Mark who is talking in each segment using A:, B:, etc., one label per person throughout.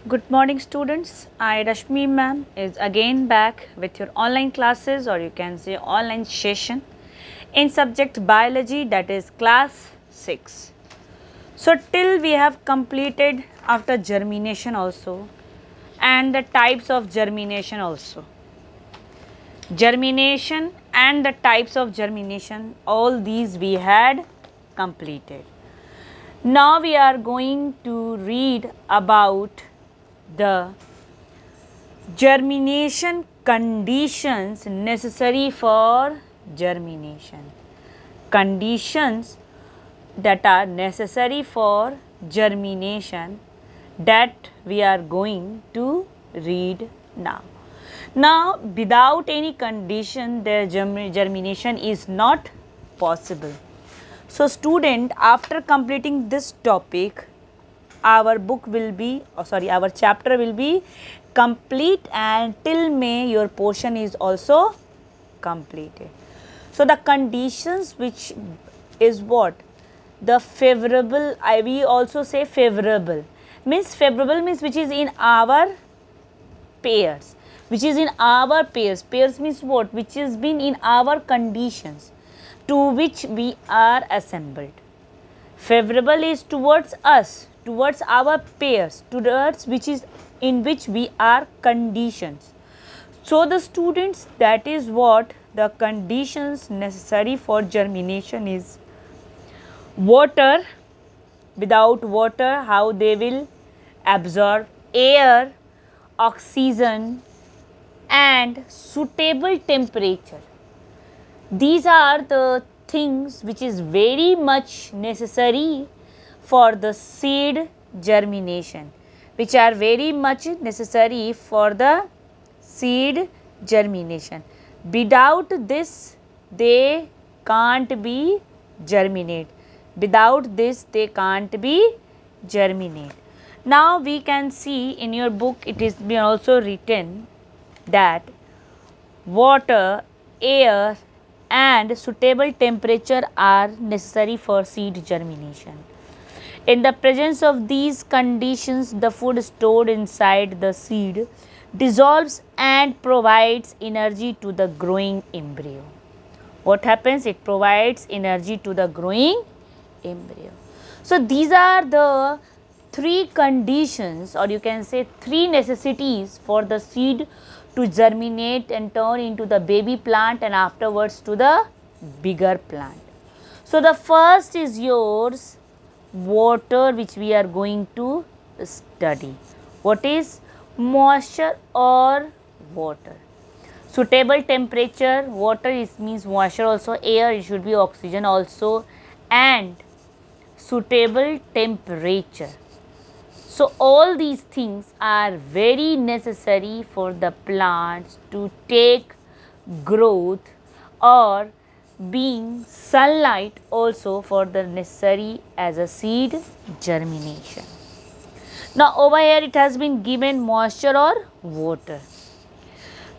A: Good morning students, I Rashmi ma'am is again back with your online classes, or you can say online session in subject biology, that is class 6. So till we have completed after germination also and the types of germination also. Germination and the types of germination, all these we had completed. Now we are going to read about the germination conditions necessary for germination. Conditions that are necessary for germination that we are going to read now. Now, without any condition, their germination is not possible. So, student, after completing this topic, our book will be, our chapter will be complete, and till May your portion is also completed. So, the conditions which is what? The favorable, we also say favorable, means which is in our pairs, pairs means what? Which is been in our conditions to which we are assembled. Favorable is towards us, towards our pairs, towards which is in which we are conditions. So, the students, that is what the conditions necessary for germination is. Water, without water how they will absorb air, oxygen and suitable temperature. These are the things which is very much necessary for the seed germination, which are very much necessary for the seed germination. Without this they can't be germinate. Without this they can't be germinate. Now we can see in your book it is been also written that water, air and suitable temperature are necessary for seed germination. In the presence of these conditions, the food stored inside the seed dissolves and provides energy to the growing embryo. What happens? It provides energy to the growing embryo. So, these are the three conditions, or you can say three necessities for the seed to germinate and turn into the baby plant and afterwards to the bigger plant. So, the first is yours water, which we are going to study. What is moisture or water? Suitable temperature, water is means moisture also, air it should be oxygen also, and suitable temperature. So, all these things are very necessary for the plants to take growth, or being sunlight also for the necessary as a seed germination. Now, over here it has been given moisture or water.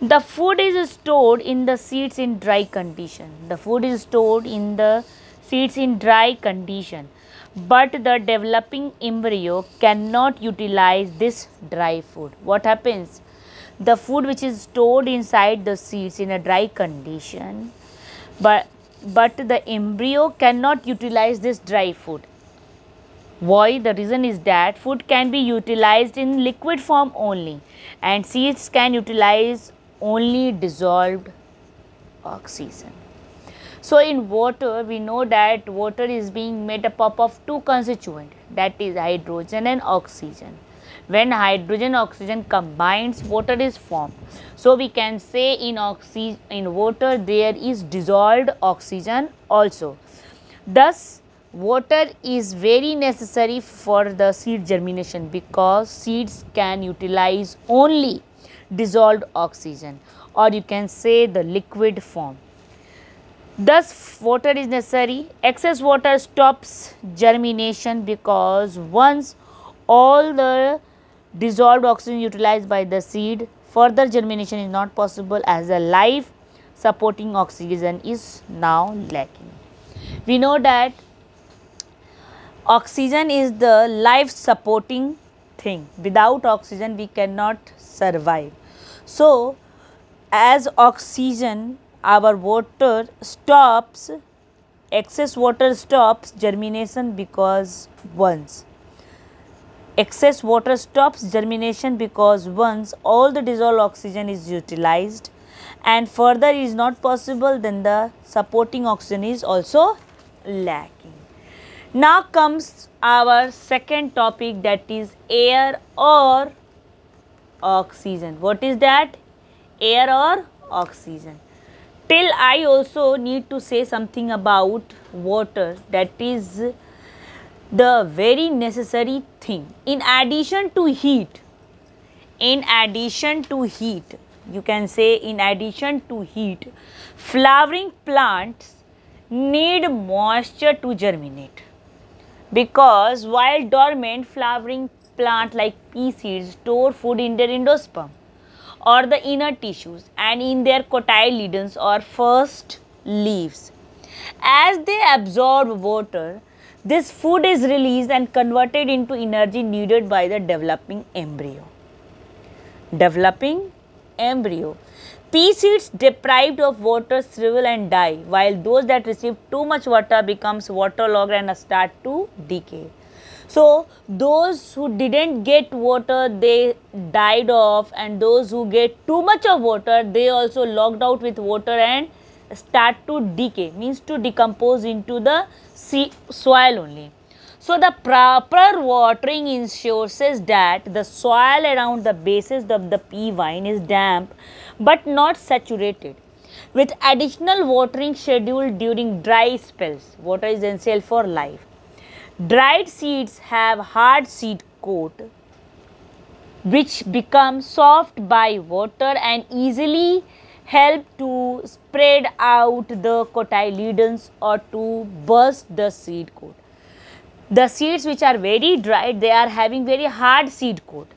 A: The food is stored in the seeds in dry condition. The food is stored in the seeds in dry condition, but the developing embryo cannot utilize this dry food. What happens? The food which is stored inside the seeds in a dry condition, but the embryo cannot utilize this dry food. Why? The reason is that food can be utilized in liquid form only, and seeds can utilize only dissolved oxygen. So, in water we know that water is being made up of two constituents, that is hydrogen and oxygen. When hydrogen oxygen combines, water is formed. So, we can say in water there is dissolved oxygen also. Thus, water is very necessary for the seed germination, because seeds can utilize only dissolved oxygen, or you can say the liquid form. Thus, water is necessary. Excess water stops germination, because once all the dissolved oxygen utilized by the seed, further germination is not possible, as the life supporting oxygen is now lacking. We know that oxygen is the life supporting thing. Without oxygen we cannot survive. So as oxygen, our water stops, excess water stops germination because once all the dissolved oxygen is utilized and further is not possible, then the supporting oxygen is also lacking. Now comes our second topic, that is air or oxygen. What is that? Air or oxygen. Till I also need to say something about water, that is the very necessary thing. In addition to heat, you can say in addition to heat, flowering plants need moisture to germinate, because while dormant, flowering plant like pea seeds store food in their endosperm or the inner tissues and in their cotyledons or first leaves. As they absorb water, this food is released and converted into energy needed by the developing embryo. Pea seeds deprived of water shrivel and die, while those that receive too much water becomes waterlogged and start to decay. So those who didn't get water, they died off, and those who get too much of water, they also logged out with water and start to decay, means to decompose into the soil only. So the proper watering ensures that the soil around the bases of the pea vine is damp but not saturated. With additional watering scheduled during dry spells, water is essential for life. Dried seeds have hard seed coat which become soft by water and easily help to spread out the cotyledons or to burst the seed coat. The seeds which are very dried, they are having very hard seed coat,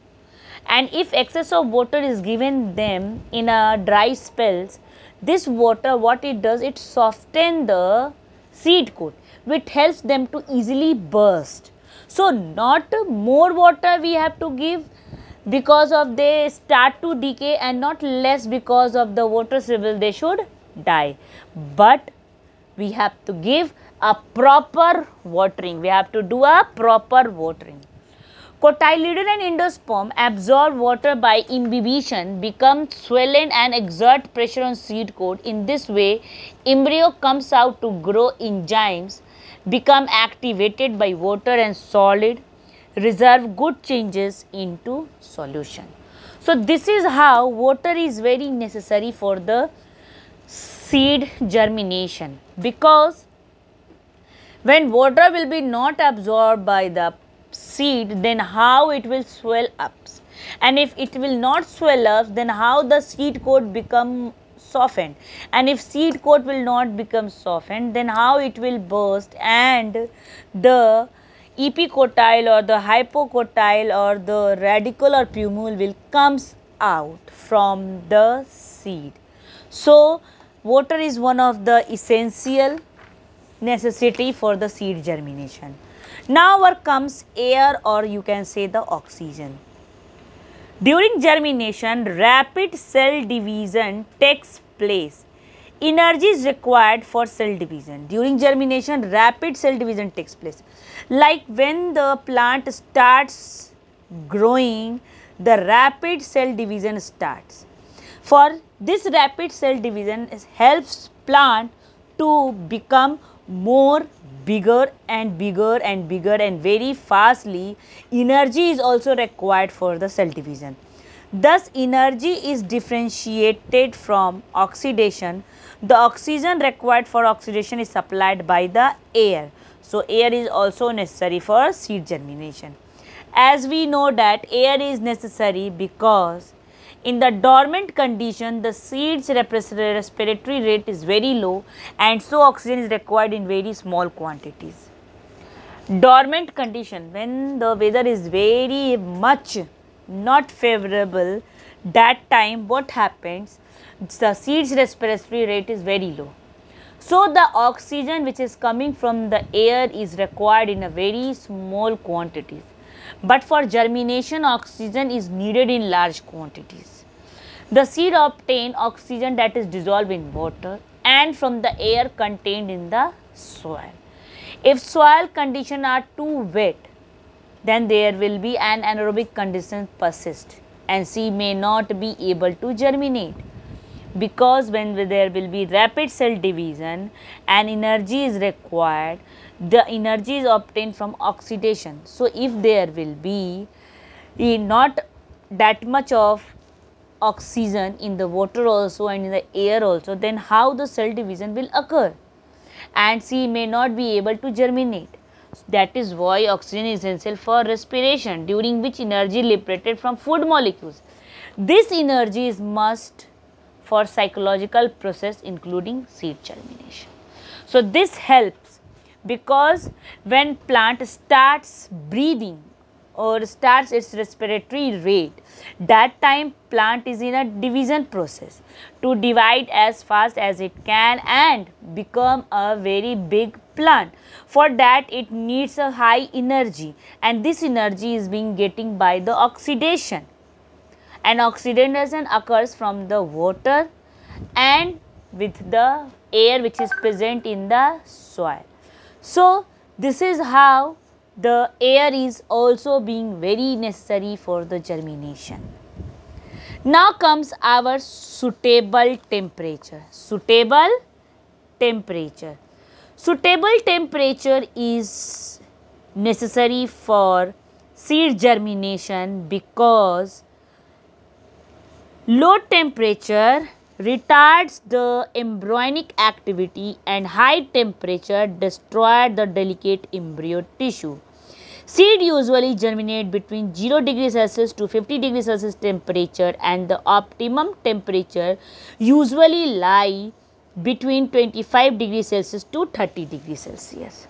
A: and if excess of water is given them in a dry spells, this water, what it does, it softens the seed coat, which helps them to easily burst. So not more water we have to give because of they start to decay, and not less because of the water shrivel they should die, but we have to give a proper watering. We have to do a proper watering. Cotyledon and endosperm absorb water by imbibition, become swollen and exert pressure on seed coat. In this way, embryo comes out to grow. Enzymes become activated by water and solid reserve good changes into solution. So this is how water is very necessary for the seed germination, because when water will be not absorbed by the seed, then how it will swell up, and if it will not swell up, then how the seed coat become softened, and if seed coat will not become softened, then how it will burst and the epicotyle or the hypocotyle or the radicle or plumule will comes out from the seed. So water is one of the essential necessity for the seed germination. Now comes air, or you can say the oxygen. During germination, rapid cell division takes place. Energy is required for cell division. During germination, rapid cell division takes place. Like when the plant starts growing, the rapid cell division starts. For this rapid cell division helps plant to become more bigger and bigger and bigger, and very fastly energy is also required for the cell division. Thus energy is differentiated from oxidation. The oxygen required for oxidation is supplied by the air. So air is also necessary for seed germination. As we know that air is necessary because in the dormant condition, the seed's respiratory rate is very low, and so oxygen is required in very small quantities. Dormant condition, when the weather is very much not favorable, that time what happens, the seed's respiratory rate is very low. So the oxygen which is coming from the air is required in a very small quantities. But for germination, oxygen is needed in large quantities. The seed obtain oxygen that is dissolved in water and from the air contained in the soil. If soil conditions are too wet, then there will be an anaerobic condition persist and seed may not be able to germinate. Because when there will be rapid cell division and energy is required, the energy is obtained from oxidation. So, if there will be not that much of oxygen in the water also and in the air also, then how the cell division will occur and seed may not be able to germinate. That is why oxygen is essential for respiration, during which energy liberated from food molecules. This energy is must for psychological process including seed germination. So, this helps because when plant starts breathing or starts its respiratory rate, that time plant is in a division process to divide as fast as it can and become a very big plant. For that it needs a high energy and this energy is being getting by the oxidation, and oxidation occurs from the water and with the air which is present in the soil. So, this is how the air is also being very necessary for the germination. Now comes our suitable temperature. Suitable temperature. Suitable temperature is necessary for seed germination because low temperature retards the embryonic activity and high temperature destroys the delicate embryo tissue. Seed usually germinate between 0 degrees Celsius to 50 degrees Celsius temperature and the optimum temperature usually lie between 25 degrees Celsius to 30 degrees Celsius.